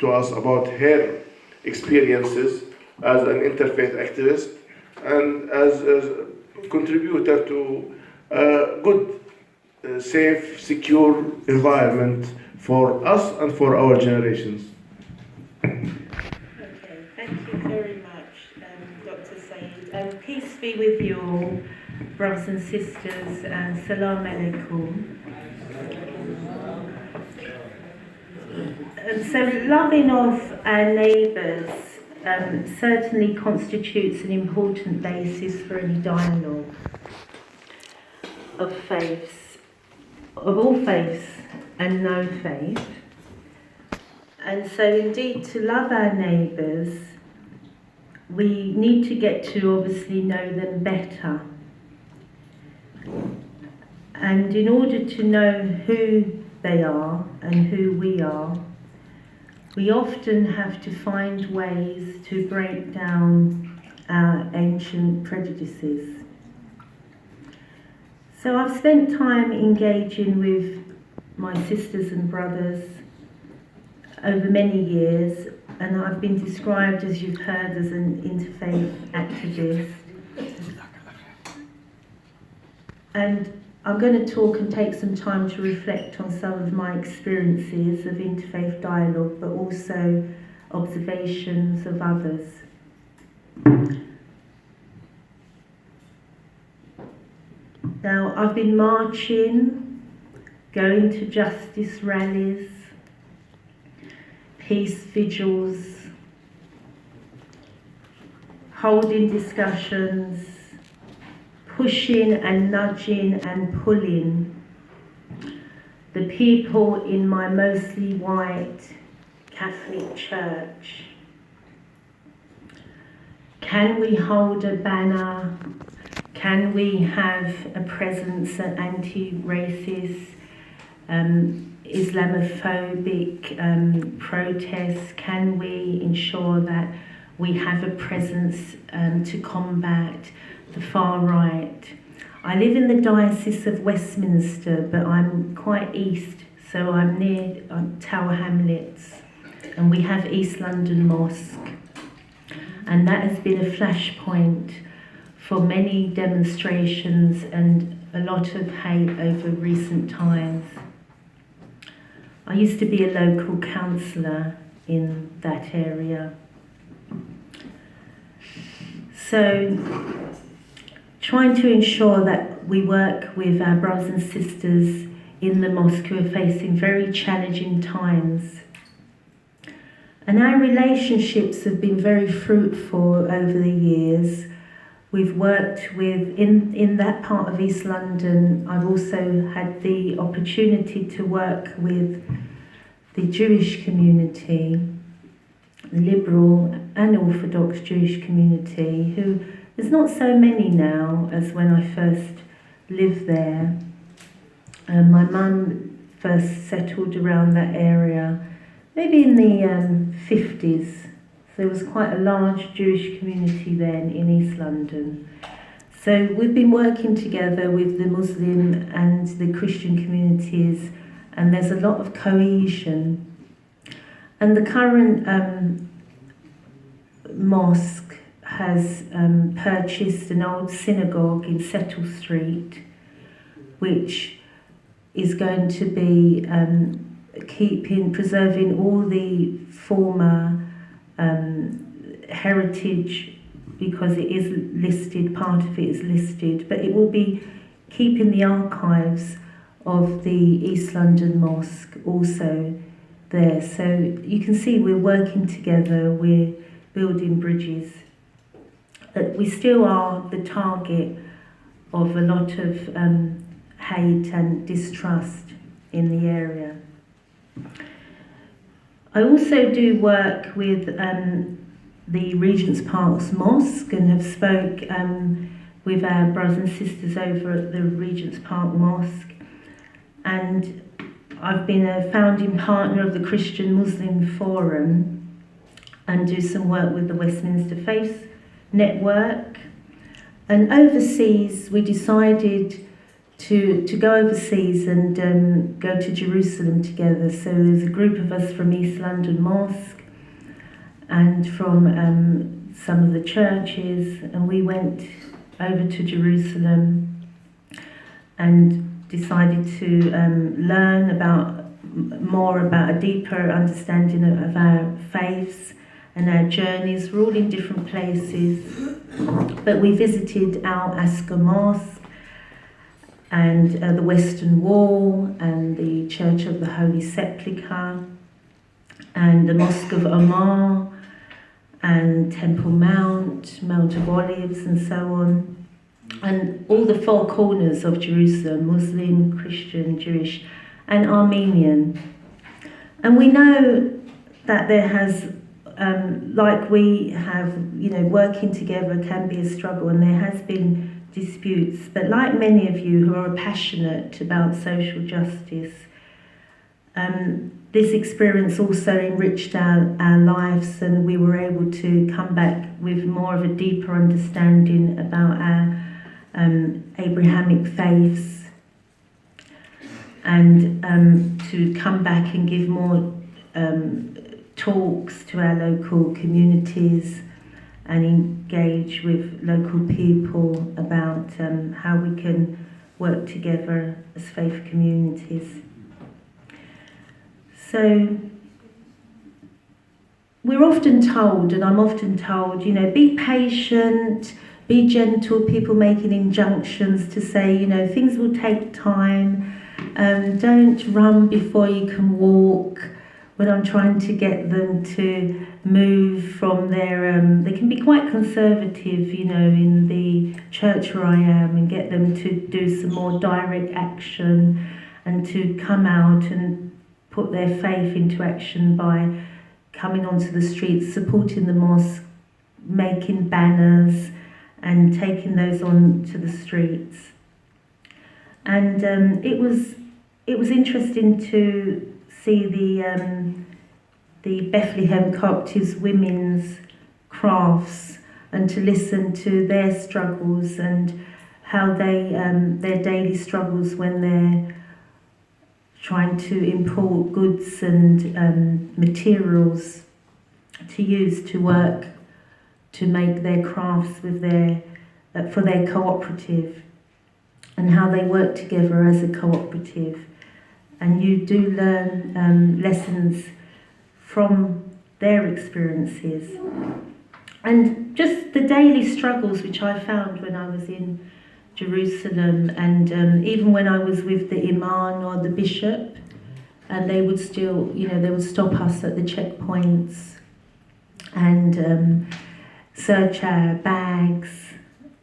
to us about her experiences as an interfaith activist and as a contributor to a good, safe, secure environment for us and for our generations. Okay, thank you very much, Dr. Saeed. Peace be with you all, brothers and sisters, and salam alaikum. And so loving of our neighbours certainly constitutes an important basis for any dialogue of faiths, of all faiths and no faith. And so indeed, to love our neighbours, we need to get to obviously know them better. And in order to know who they are and who we are, we often have to find ways to break down our ancient prejudices. So I've spent time engaging with my sisters and brothers over many years, and I've been described, as you've heard, as an interfaith activist. And I'm going to talk and take some time to reflect on some of my experiences of interfaith dialogue, but also observations of others. Now, I've been marching, going to justice rallies, peace vigils, holding discussions, pushing and nudging and pulling the people in my mostly white Catholic church. Can we hold a banner? Can we have a presence at anti-racist, Islamophobic protests? Can we ensure that we have a presence to combat the far right? I live in the Diocese of Westminster, but I'm quite east, so I'm near Tower Hamlets, and we have East London Mosque, and that has been a flashpoint for many demonstrations and a lot of hate over recent times. I used to be a local councillor in that area. So, trying to ensure that we work with our brothers and sisters in the mosque who are facing very challenging times. And our relationships have been very fruitful over the years. We've worked with, in that part of East London, I've also had the opportunity to work with the Jewish community, the liberal and Orthodox Jewish community, who there's not so many now as when I first lived there. My mum first settled around that area, maybe in the 50s. There was quite a large Jewish community then in East London. So we've been working together with the Muslim and the Christian communities, and there's a lot of cohesion. And the current mosque has purchased an old synagogue in Settle Street, which is going to be preserving all the former heritage, because it is listed, part of it is listed, but it will be keeping the archives of the East London Mosque also there. So you can see we're working together, we're building bridges. But we still are the target of a lot of hate and distrust in the area. I also do work with the Regent's Park's Mosque, and have spoke with our brothers and sisters over at the Regent's Park Mosque. And I've been a founding partner of the Christian Muslim Forum and do some work with the Westminster Faith Network. And overseas, we decided to go overseas and go to Jerusalem together. So there's a group of us from East London Mosque and from some of the churches, and we went over to Jerusalem and decided to learn more about a deeper understanding of our faiths and our journeys. We're all in different places, but we visited Al-Aqsa Mosque and the Western Wall and the Church of the Holy Sepulchre and the Mosque of Omar and Temple Mount, Mount of Olives and so on, and all the four corners of Jerusalem, Muslim, Christian, Jewish and Armenian. And we know that there has, like we have, working together can be a struggle, and there has been disputes, but like many of you who are passionate about social justice, this experience also enriched our lives, and we were able to come back with more of a deeper understanding about our Abrahamic faiths, and to come back and give more talks to our local communities and engage with local people about how we can work together as faith communities. So we're often told, and I'm often told, be patient, be gentle, people making injunctions to say, things will take time, don't run before you can walk. When I'm trying to get them to move from their, they can be quite conservative, in the church where I am, and get them to do some more direct action and to come out and put their faith into action by coming onto the streets, supporting the mosque, making banners and taking those on to the streets. And it was interesting to see the Bethlehem Coptics women's crafts and to listen to their struggles and how they their daily struggles when they're trying to import goods and materials to use to work to make their crafts with their for their cooperative, and how they work together as a cooperative. And you do learn lessons from their experiences. And just the daily struggles which I found when I was in Jerusalem, and even when I was with the imam or the bishop, and they would still, they would stop us at the checkpoints and search our bags,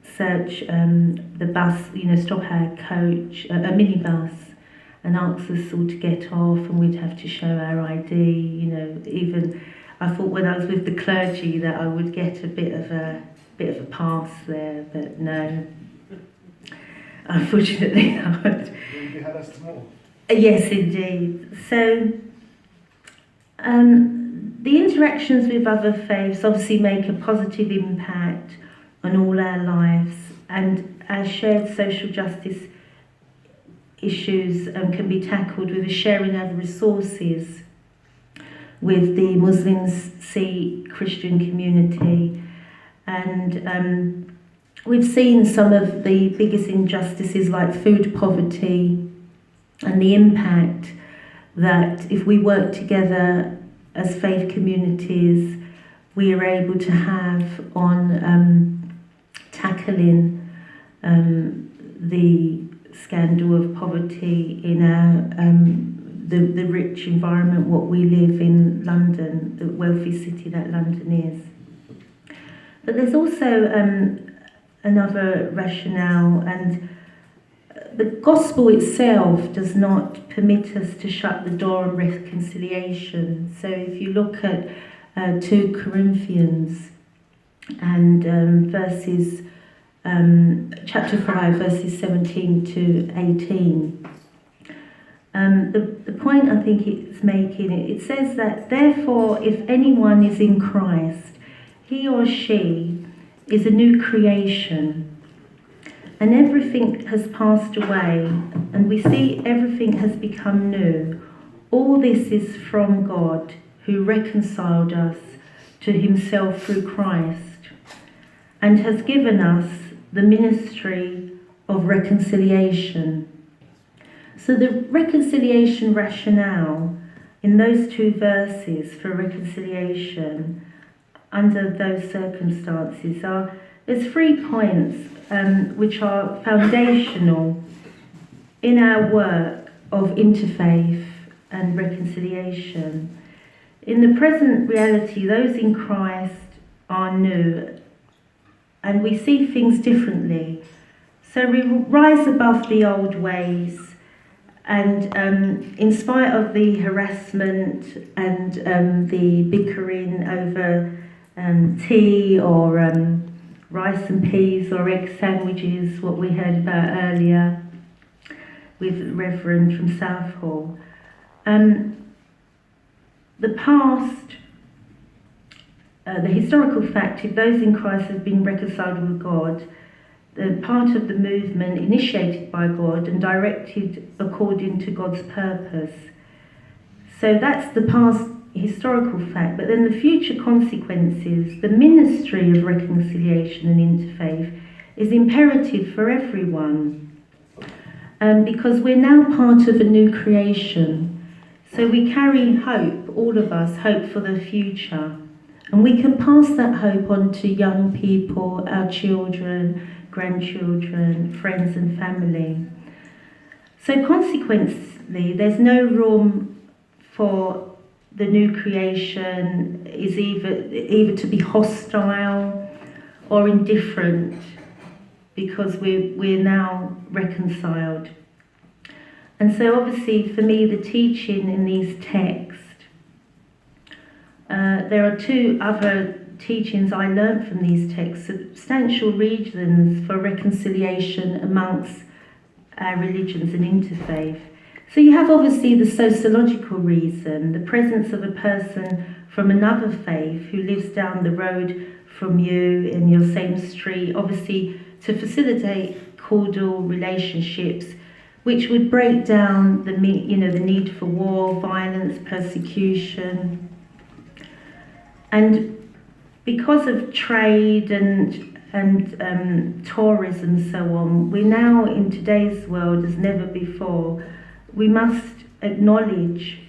search the bus, stop our coach, a minibus, and ask us all to get off, and we'd have to show our ID. Even I thought when I was with the clergy that I would get a bit of a pass there, but no. Unfortunately not. You had us more. Yes, indeed. So the interactions with other faiths obviously make a positive impact on all our lives, and our shared social justice issues can be tackled with a sharing of resources with the Muslim Sikh Christian community. And we've seen some of the biggest injustices like food poverty and the impact that if we work together as faith communities we are able to have on tackling the scandal of poverty in our the rich environment what we live in London, the wealthy city that London is. But there's also another rationale, and the gospel itself does not permit us to shut the door on reconciliation. So if you look at 2 Corinthians and chapter 5 verses 17 to 18, the point I think it's making, it says that therefore if anyone is in Christ, he or she is a new creation. and everything has passed away, and we see everything has become new. All this is from God, who reconciled us to himself through Christ, and has given us the ministry of reconciliation. So the reconciliation rationale in those two verses for reconciliation under those circumstances there's 3 points which are foundational in our work of interfaith and reconciliation. In the present reality, those in Christ are new, and we see things differently. So we rise above the old ways, and in spite of the harassment and the bickering over tea or rice and peas or egg sandwiches, what we heard about earlier with Reverend from Southall. The past, the historical fact, if those in Christ have been reconciled with God, the part of the movement initiated by God and directed according to God's purpose. So that's the past historical fact, but then the future consequences, the ministry of reconciliation and interfaith is imperative for everyone, because we're now part of a new creation. So we carry hope, all of us, hope for the future. And we can pass that hope on to young people, our children, grandchildren, friends and family. So consequently, there's no room for the new creation is either to be hostile or indifferent, because we're now reconciled. And so obviously for me, the teaching in these texts, there are 2 other teachings I learned from these texts, substantial reasons for reconciliation amongst our religions and interfaith. So you have obviously the sociological reason, the presence of a person from another faith who lives down the road from you in your same street, obviously to facilitate cordial relationships, which would break down the need for war, violence, persecution. And because of trade and tourism and so on, we now in today's world as never before, we must acknowledge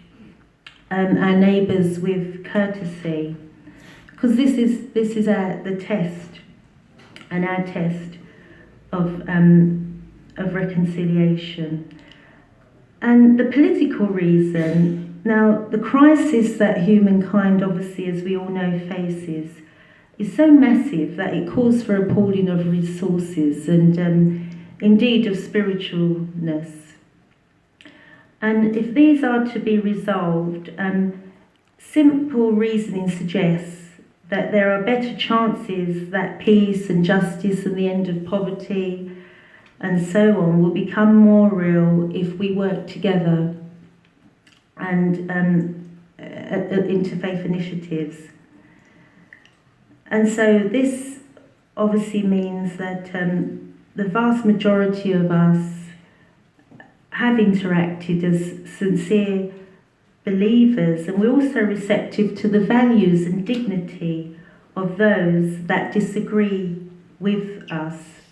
our neighbours with courtesy, because this is the test, and our test of reconciliation. And the political reason, now the crisis that humankind obviously, as we all know, faces is so massive that it calls for a pooling of resources and indeed of spiritualness. And if these are to be resolved, simple reasoning suggests that there are better chances that peace and justice and the end of poverty and so on will become more real if we work together and interfaith initiatives. And so this obviously means that the vast majority of us have interacted as sincere believers, and we're also receptive to the values and dignity of those that disagree with us.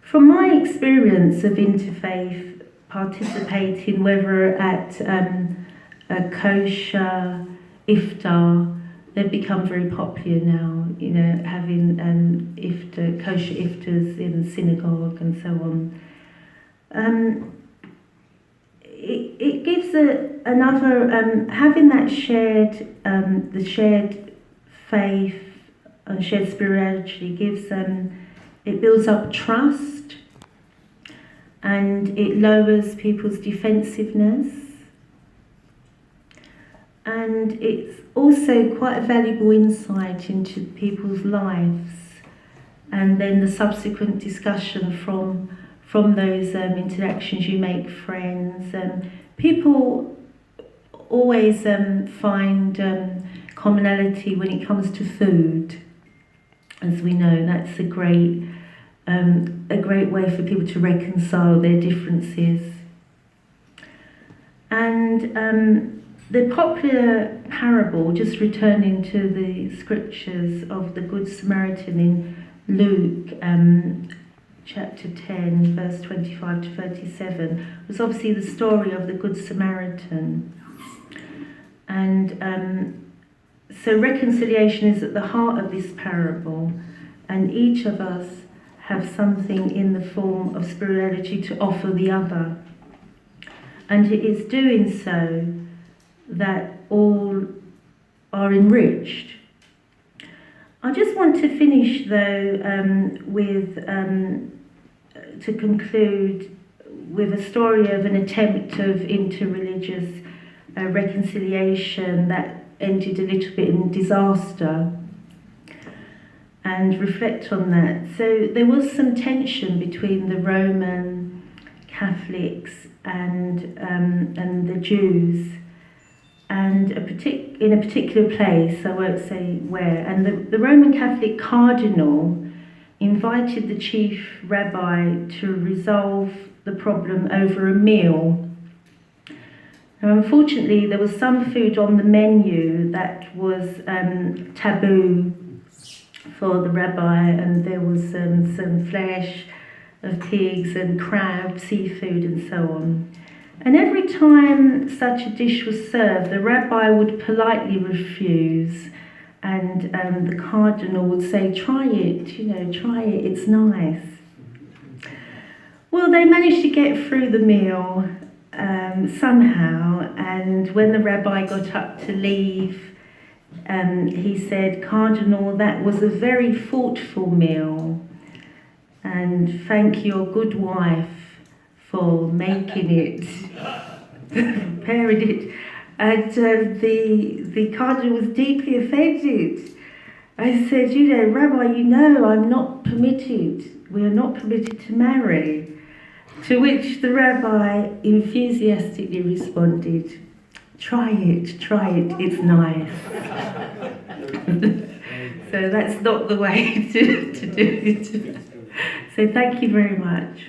From my experience of interfaith participating, whether at a kosher iftar, they've become very popular now, having kosher iftars in the synagogue and so on. It gives another, having that the shared faith and shared spirituality gives, it builds up trust, and it lowers people's defensiveness. And it's also quite a valuable insight into people's lives, and then the subsequent discussion from those interactions you make, friends. People always find commonality when it comes to food. As we know, that's a great a great way for people to reconcile their differences. And the popular parable, just returning to the scriptures of the Good Samaritan in Luke chapter 10, verse 25 to 37, was obviously the story of the Good Samaritan. And so reconciliation is at the heart of this parable, and each of us have something in the form of spirituality to offer the other. And it is doing so that all are enriched. I just want to finish, though, to conclude with a story of an attempt of interreligious reconciliation that ended a little bit in disaster, and reflect on that. So there was some tension between the Roman Catholics and the Jews, and in a particular place, I won't say where, and the Roman Catholic cardinal invited the chief rabbi to resolve the problem over a meal. Now, unfortunately, there was some food on the menu that was taboo for the rabbi, and there was some flesh of pigs and crab, seafood and so on. And every time such a dish was served, the rabbi would politely refuse, and the cardinal would say, try it, it's nice. Well, they managed to get through the meal somehow, and when the rabbi got up to leave, he said, Cardinal, that was a very thoughtful meal, and thank your good wife for making it, preparing it. And the cardinal was deeply offended. I said, Rabbi, I'm not permitted, we are not permitted to marry. To which the rabbi enthusiastically responded, try it, it's nice. So that's not the way to do it. So thank you very much.